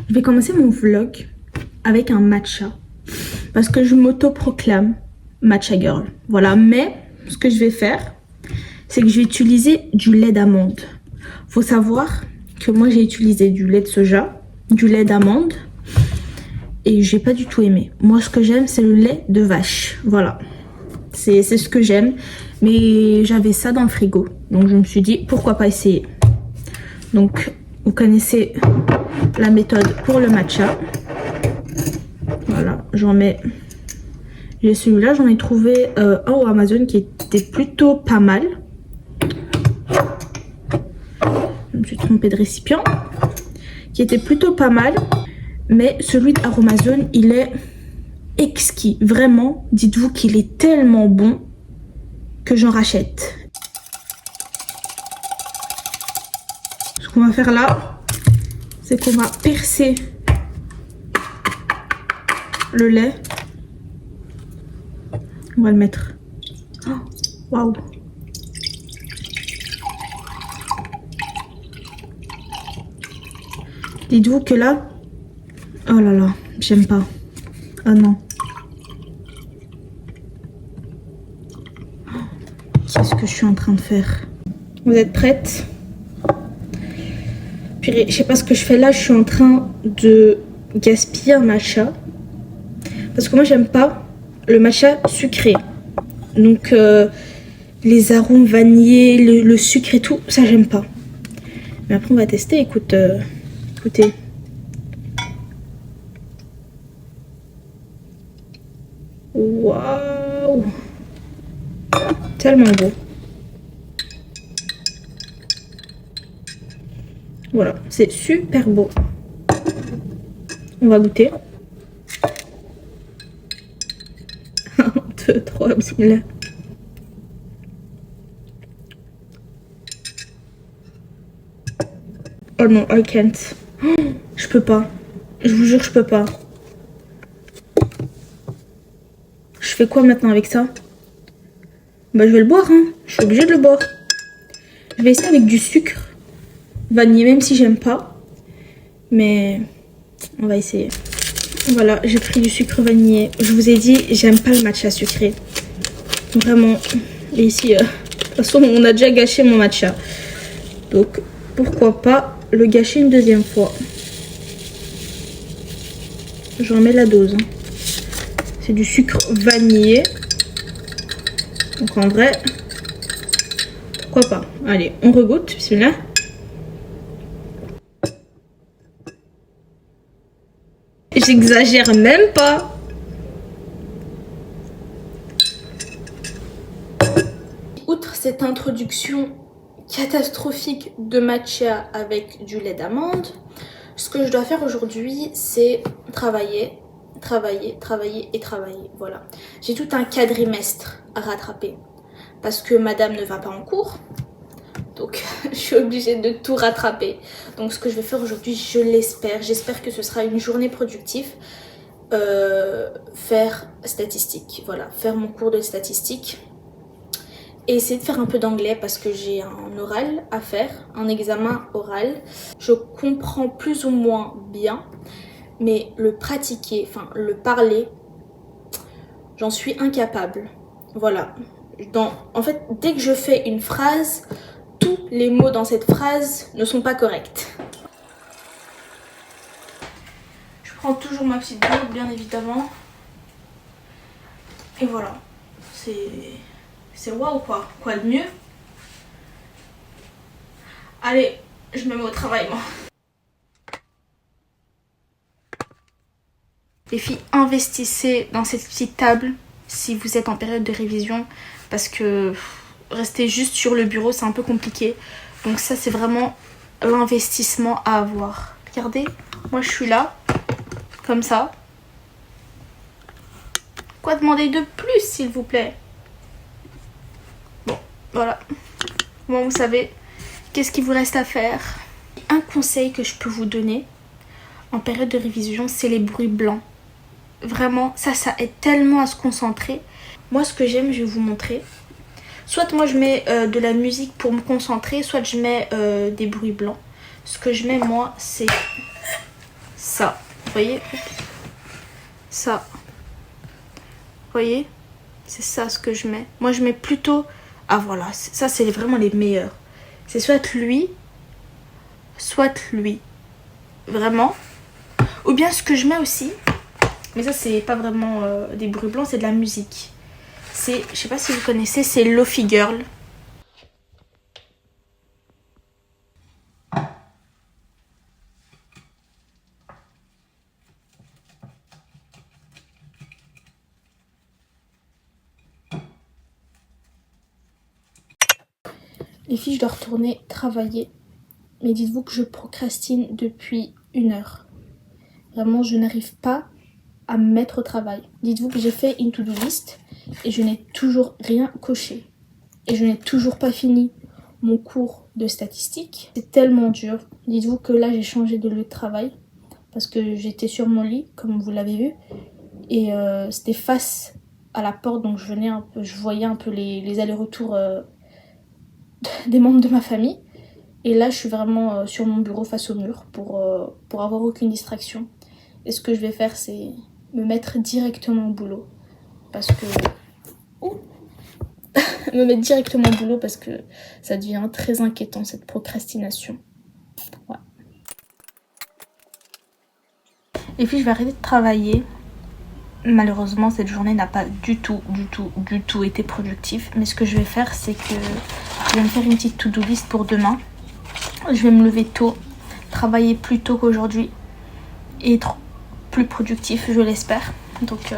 Je vais commencer mon vlog avec un matcha. Parce que je m'auto-proclame matcha girl. Voilà, mais ce que je vais faire, c'est que je vais utiliser du lait d'amande. Faut savoir que moi j'ai utilisé du lait de soja, du lait d'amande. Et j'ai pas du tout aimé. Moi ce que j'aime c'est le lait de vache. Voilà. C'est ce que j'aime. Mais j'avais ça dans le frigo. Donc je me suis dit pourquoi pas essayer. Donc vous connaissez la méthode pour le matcha. Voilà, j'en mets. J'ai celui-là, j'en ai trouvé un au Amazon qui était plutôt pas mal. Je me suis trompée de récipient. Qui était plutôt pas mal. Mais celui d'Aromazone, il est exquis. Vraiment, dites-vous qu'il est tellement bon que j'en rachète. Ce qu'on va faire là, c'est qu'on va percer le lait. On va le mettre. Oh, waouh! Dites-vous que là, oh là là, j'aime pas. Oh non. Qu'est-ce que je suis en train de faire? Vous êtes prêtes? Purée, je sais pas ce que je fais là, je suis en train de gaspiller un matcha. Parce que moi j'aime pas le matcha sucré. Donc les arômes vanillés, le sucre et tout, ça j'aime pas. Mais après on va tester, écoutez. Waouh! Tellement beau. Voilà, c'est super beau. On va goûter. 1, 2, 3, bismillah. Oh non, I can't. Oh, je peux pas. Je vous jure, je peux pas. Je fais quoi maintenant avec ça? Bah, je vais le boire, hein. Je suis obligée de le boire. Je vais essayer avec du sucre vanillé, même si j'aime pas. Mais on va essayer. Voilà, j'ai pris du sucre vanillé. Je vous ai dit, j'aime pas le matcha sucré. Vraiment. Et ici, de toute façon, on a déjà gâché mon matcha. Donc, pourquoi pas le gâcher une deuxième fois. J'en mets la dose. Hein. C'est du sucre vanillé. Donc en vrai, pourquoi pas. Allez, on regoute, bismillah. J'exagère même pas. Outre cette introduction catastrophique de matcha avec du lait d'amande, ce que je dois faire aujourd'hui, c'est travailler. Voilà. J'ai tout un quadrimestre à rattraper parce que madame ne va pas en cours. Donc, je suis obligée de tout rattraper. Donc, ce que je vais faire aujourd'hui, je l'espère. J'espère que ce sera une journée productive. Faire statistique. Voilà, faire mon cours de statistique. Et essayer de faire un peu d'anglais parce que j'ai un oral à faire, un examen oral. Je comprends plus ou moins bien. Mais le pratiquer, enfin le parler, j'en suis incapable. Voilà. En fait, dès que je fais une phrase, tous les mots dans cette phrase ne sont pas corrects. Je prends toujours ma petite bourde, bien évidemment. Et voilà. C'est waouh quoi. Quoi de mieux? Allez, je me mets au travail moi. Les filles, investissez dans cette petite table si vous êtes en période de révision parce que rester juste sur le bureau c'est un peu compliqué. Donc ça c'est vraiment l'investissement à avoir. Regardez, moi je suis là, comme ça. Quoi demander de plus s'il vous plaît? Bon, voilà. Bon, vous savez, qu'est-ce qu'il vous reste à faire? Un conseil que je peux vous donner en période de révision, c'est les bruits blancs. Vraiment, ça aide tellement à se concentrer. Moi, ce que j'aime, je vais vous montrer. Soit moi, je mets de la musique pour me concentrer, soit je mets des bruits blancs. Ce que je mets, moi, c'est ça. voyez, ça. Vous voyez, c'est ça ce que je mets. Moi je mets plutôt... Ah voilà, ça c'est vraiment les meilleurs. C'est soit lui, vraiment. Ou bien ce que je mets aussi, mais ça c'est pas vraiment des bruits blancs, c'est de la musique. C'est, je sais pas si vous connaissez, c'est Lofi Girl. Les filles, je dois retourner travailler. Mais dites-vous que je procrastine depuis 1 heure. Vraiment, je n'arrive pas à me mettre au travail. Dites-vous que j'ai fait une to-do list et je n'ai toujours rien coché. Et je n'ai toujours pas fini mon cours de statistique. C'est tellement dur. Dites-vous que là, j'ai changé de lieu de travail parce que j'étais sur mon lit, comme vous l'avez vu. Et c'était face à la porte, donc je voyais un peu les allers-retours des membres de ma famille. Et là, je suis vraiment sur mon bureau face au mur pour avoir aucune distraction. Et ce que je vais faire, c'est me mettre directement au boulot. Parce que... Ouh me mettre directement au boulot parce que ça devient très inquiétant, cette procrastination. Ouais. Et puis, je vais arrêter de travailler. Malheureusement, cette journée n'a pas du tout été productive. Mais ce que je vais faire, c'est que je vais me faire une petite to-do list pour demain. Je vais me lever tôt, travailler plus tôt qu'aujourd'hui et être plus productif, je l'espère. Donc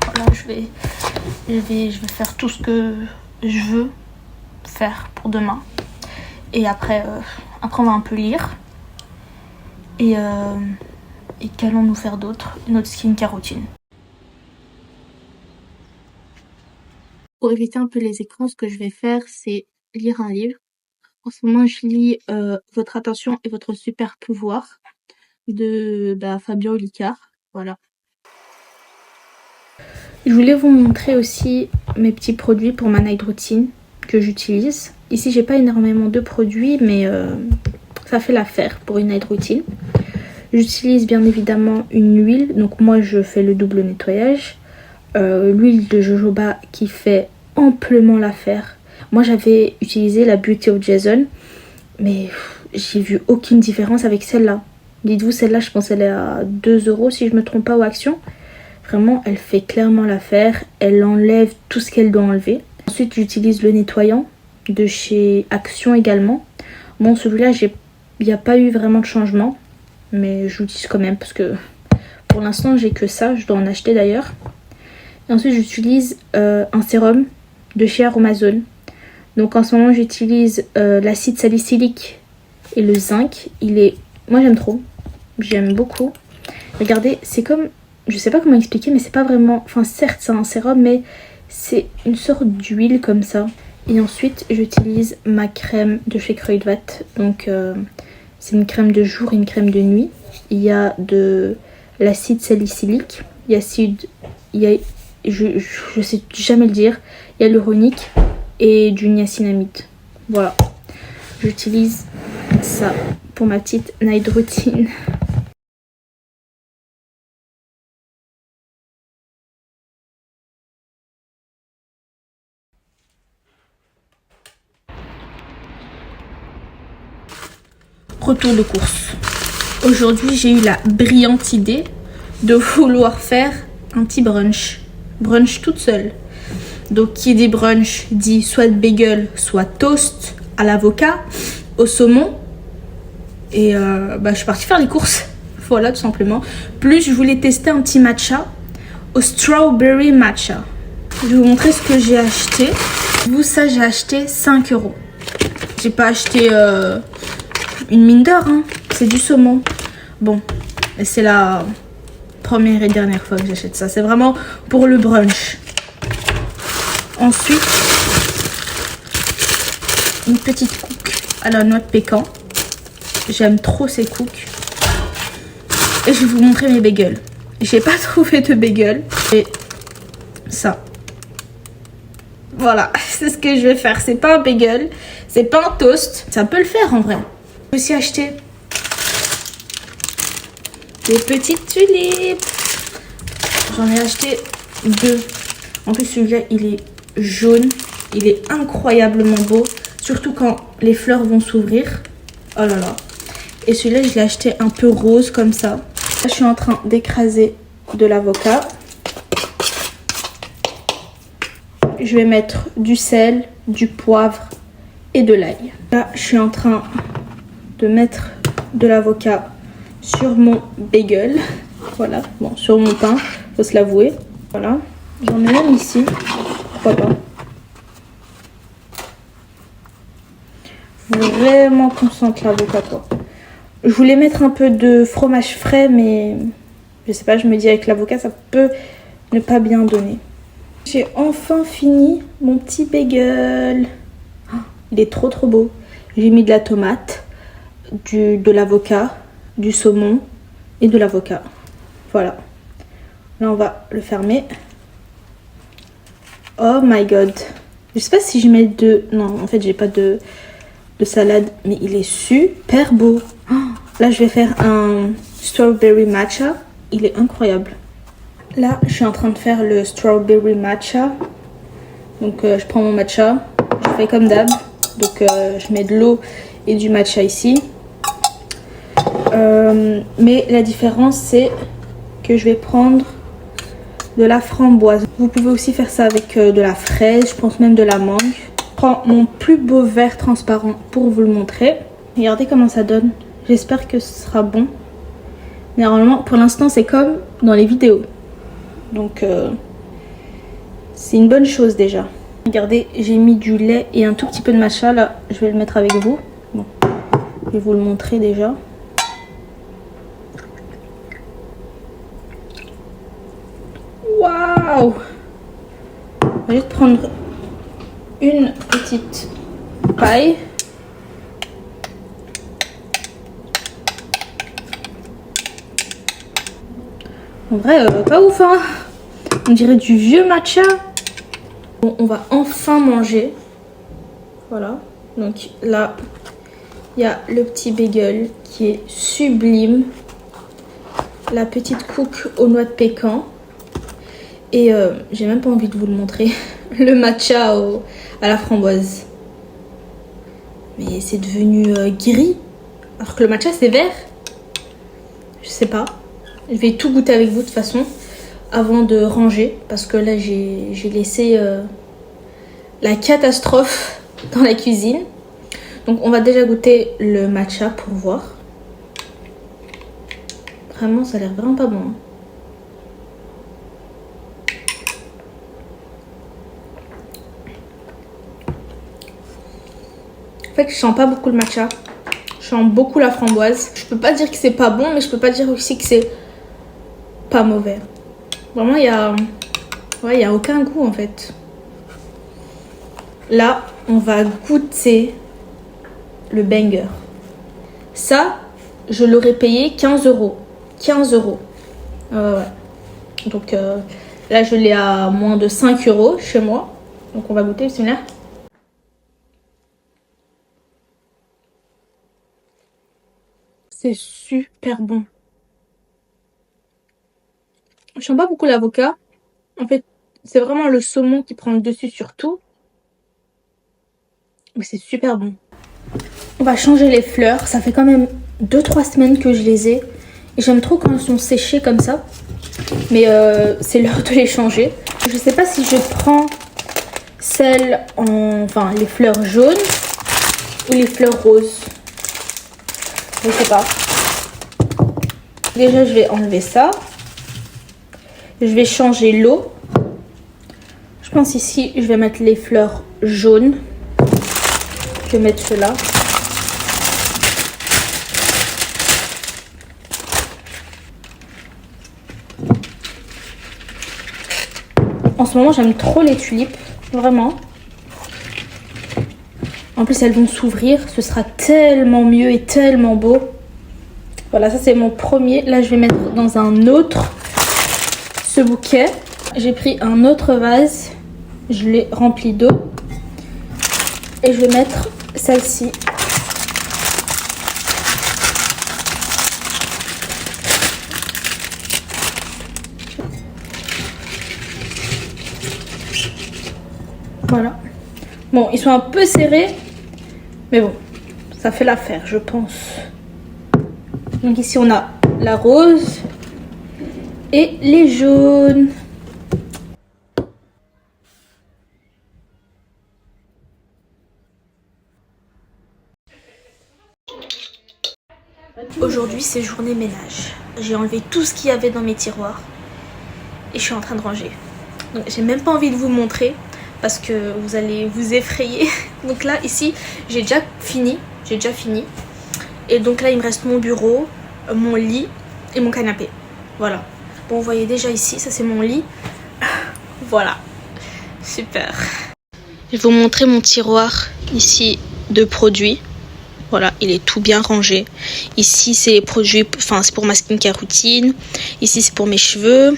voilà, je vais faire tout ce que je veux faire pour demain. Et après on va un peu lire. Et qu'allons-nous faire d'autre? Notre skincare routine. Pour éviter un peu les écrans, ce que je vais faire, c'est lire un livre. En ce moment, je lis Votre attention et votre super pouvoir de Fabien Olicard. Voilà. Je voulais vous montrer aussi mes petits produits pour ma night routine que j'utilise. Ici, j'ai pas énormément de produits, mais ça fait l'affaire pour une night routine. J'utilise bien évidemment une huile. Donc moi, je fais le double nettoyage. L'huile de jojoba qui fait amplement l'affaire. Moi, j'avais utilisé la Beauty of Jason, mais j'ai vu aucune différence avec celle-là. Dites-vous, celle-là, je pense qu'elle est à 2 € si je me trompe pas au Action. Vraiment, elle fait clairement l'affaire. Elle enlève tout ce qu'elle doit enlever. Ensuite, j'utilise le nettoyant de chez Action également. Bon, celui-là, il n'y a pas eu vraiment de changement, mais je l'utilise quand même parce que pour l'instant, j'ai que ça. Je dois en acheter d'ailleurs. Et ensuite, j'utilise un sérum de chez Aromazone. Donc en ce moment, j'utilise l'acide salicylique et le zinc. Moi, j'aime trop. J'aime beaucoup. Regardez, c'est comme... Je sais pas comment expliquer, mais c'est pas vraiment... Enfin, certes, c'est un sérum, mais c'est une sorte d'huile comme ça. Et ensuite, j'utilise ma crème de chez Kruidvat. Donc, c'est une crème de jour et une crème de nuit. Il y a de l'acide salicylique. Je sais jamais le dire. Il y a l'uronique et du niacinamide. Voilà. J'utilise ça pour ma petite night routine. Retour de course. Aujourd'hui, j'ai eu la brillante idée de vouloir faire un petit brunch. Brunch toute seule. Donc, qui dit brunch dit soit bagel, soit toast à l'avocat, au saumon. Et je suis partie faire les courses. Voilà, tout simplement. Plus, je voulais tester un petit matcha au strawberry matcha. Je vais vous montrer ce que j'ai acheté. Vous, ça, j'ai acheté 5 €. J'ai pas acheté une mine d'or, hein. C'est du saumon. Bon, et c'est la première et dernière fois que j'achète ça. C'est vraiment pour le brunch. Ensuite, une petite cook à la noix de pécan. J'aime trop ces cooks. Et je vais vous montrer mes bagels. J'ai pas trouvé de bagel. Et ça. Voilà, c'est ce que je vais faire. C'est pas un bagel, c'est pas un toast. Ça peut le faire en vrai. J'ai aussi acheté Des petites tulipes. J'en ai acheté 2. En plus, celui-là, il est jaune. Il est incroyablement beau. Surtout quand les fleurs vont s'ouvrir. Oh là là. Et celui-là, je l'ai acheté un peu rose comme ça. Là, je suis en train d'écraser de l'avocat. Je vais mettre du sel, du poivre et de l'ail. Là, je suis en train de mettre de l'avocat sur mon bagel. Voilà, bon, sur mon pain, faut se l'avouer. Voilà, j'en ai même ici. Pourquoi pas. Vraiment concentre l'avocat, quoi. Je voulais mettre un peu de fromage frais, mais je sais pas, je me dis avec l'avocat, ça peut ne pas bien donner. J'ai enfin fini mon petit bagel. Oh, il est trop beau. J'ai mis de la tomate, de l'avocat, du saumon et de l'avocat. Voilà. Là, on va le fermer. Oh my god. Je sais pas si je mets de... Non, en fait, j'ai pas de salade, mais il est super beau. Oh, là, je vais faire un strawberry matcha. Il est incroyable. Là, je suis en train de faire le strawberry matcha. Donc, je prends mon matcha. Je fais comme d'hab. Donc, je mets de l'eau et du matcha ici. Mais la différence, c'est que je vais prendre de la framboise. Vous pouvez aussi faire ça avec de la fraise. Je pense même de la mangue. Je prends mon plus beau verre transparent pour vous le montrer. Regardez comment ça donne. J'espère que ce sera bon. Normalement, pour l'instant, c'est comme dans les vidéos. Donc, c'est une bonne chose déjà. Regardez, j'ai mis du lait et un tout petit peu de matcha. Là, je vais le mettre avec vous. Bon, je vais vous le montrer déjà. Waouh! Je vais prendre une petite paille. En vrai, pas ouf, hein. On dirait du vieux matcha. Bon, on va enfin manger. Voilà. Donc là, il y a le petit bagel qui est sublime. La petite cook aux noix de pécan. Et j'ai même pas envie de vous le montrer. Le matcha à la framboise. Mais c'est devenu gris. Alors que le matcha, c'est vert. Je sais pas. Je vais tout goûter avec vous de toute façon avant de ranger parce que là j'ai laissé la catastrophe dans la cuisine. Donc on va déjà goûter le matcha pour voir. Vraiment, ça a l'air vraiment pas bon. En fait, je sens pas beaucoup le matcha. Je sens beaucoup la framboise. Je peux pas dire que c'est pas bon, mais je peux pas dire aussi que c'est pas mauvais. Vraiment, il y a aucun goût en fait. Là, on va goûter le banger. Ça, je l'aurais payé 15 €. 15 €. Ouais. Donc là, je l'ai à moins de 5 € chez moi. Donc on va goûter celui-là. C'est super bon. Je sens pas beaucoup l'avocat. En fait, c'est vraiment le saumon qui prend le dessus sur tout. Mais c'est super bon. On va changer les fleurs. Ça fait quand même 2-3 semaines que je les ai. Et j'aime trop quand elles sont séchées comme ça. Mais c'est l'heure de les changer. Je sais pas si je prends celles enfin les fleurs jaunes ou les fleurs roses. Je sais pas. Déjà, je vais enlever ça. Je vais changer l'eau. Je pense ici, je vais mettre les fleurs jaunes. Je vais mettre cela. En ce moment, j'aime trop les tulipes. Vraiment. En plus, elles vont s'ouvrir. Ce sera tellement mieux et tellement beau. Voilà, ça c'est mon premier. Là, je vais mettre dans un autre ce bouquet. J'ai pris un autre vase. Je l'ai rempli d'eau. Et je vais mettre celle-ci. Voilà. Bon, ils sont un peu serrés, mais bon, ça fait l'affaire, je pense. Donc ici, on a la rose et les jaunes. Aujourd'hui, c'est journée ménage. J'ai enlevé tout ce qu'il y avait dans mes tiroirs et je suis en train de ranger. Donc, j'ai même pas envie de vous montrer parce que vous allez vous effrayer. Donc là, ici, j'ai déjà fini. Et donc là, il me reste mon bureau, mon lit et mon canapé. Voilà. Bon, vous voyez déjà ici, ça c'est mon lit. Voilà. Super. Je vais vous montrer mon tiroir ici de produits. Voilà, il est tout bien rangé. Ici, c'est les produits, enfin, c'est pour ma skincare routine. Ici, c'est pour mes cheveux.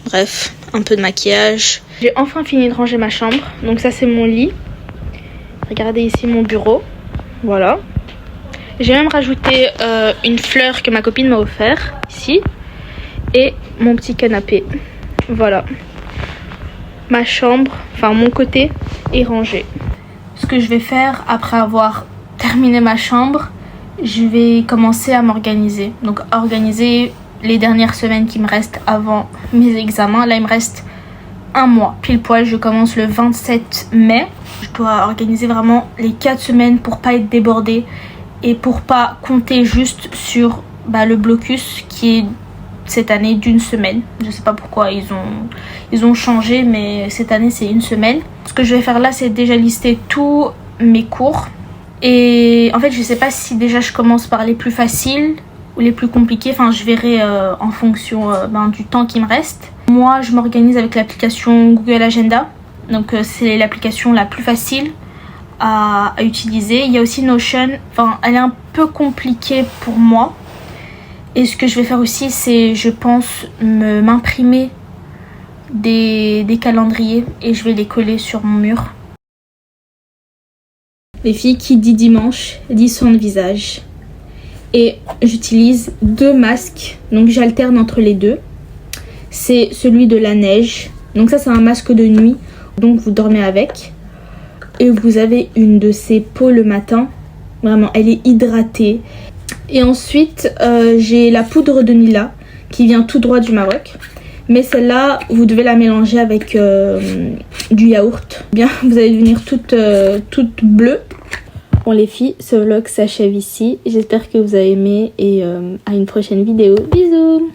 Bref, un peu de maquillage. J'ai enfin fini de ranger ma chambre. Donc ça, c'est mon lit. Regardez ici mon bureau. Voilà. J'ai même rajouté une fleur que ma copine m'a offert ici. Et mon petit canapé. Voilà. Ma chambre, enfin mon côté, est rangé. Ce que je vais faire après avoir terminé ma chambre, je vais commencer à m'organiser. Donc organiser les dernières semaines qui me restent avant mes examens. Là, il me reste un mois. Pile poil, je commence le 27 mai. Je dois organiser vraiment les 4 semaines pour pas être débordée et pour pas compter juste sur le blocus qui est cette année d'une semaine. Je sais pas pourquoi ils ont changé, mais cette année c'est une semaine. Ce que je vais faire là, c'est déjà lister tous mes cours. Et en fait, je sais pas si déjà je commence par les plus faciles ou les plus compliqués. Enfin, je verrai en fonction du temps qui me reste. Moi, je m'organise avec l'application Google Agenda. Donc, c'est l'application la plus facile à utiliser. Il y a aussi Notion. Enfin, elle est un peu compliquée pour moi. Et ce que je vais faire aussi, c'est, je pense, m'imprimer des calendriers et je vais les coller sur mon mur. Les filles, qui dit dimanche, dit soin de visage. Et j'utilise 2 masques, donc j'alterne entre les deux. C'est celui de la neige. Donc ça, c'est un masque de nuit, donc vous dormez avec. Et vous avez une de ces peaux le matin. Vraiment, elle est hydratée. Et ensuite, j'ai la poudre de Nila qui vient tout droit du Maroc. Mais celle-là, vous devez la mélanger avec du yaourt. Bien, vous allez devenir toute bleue. Bon les filles, ce vlog s'achève ici. J'espère que vous avez aimé et à une prochaine vidéo. Bisous!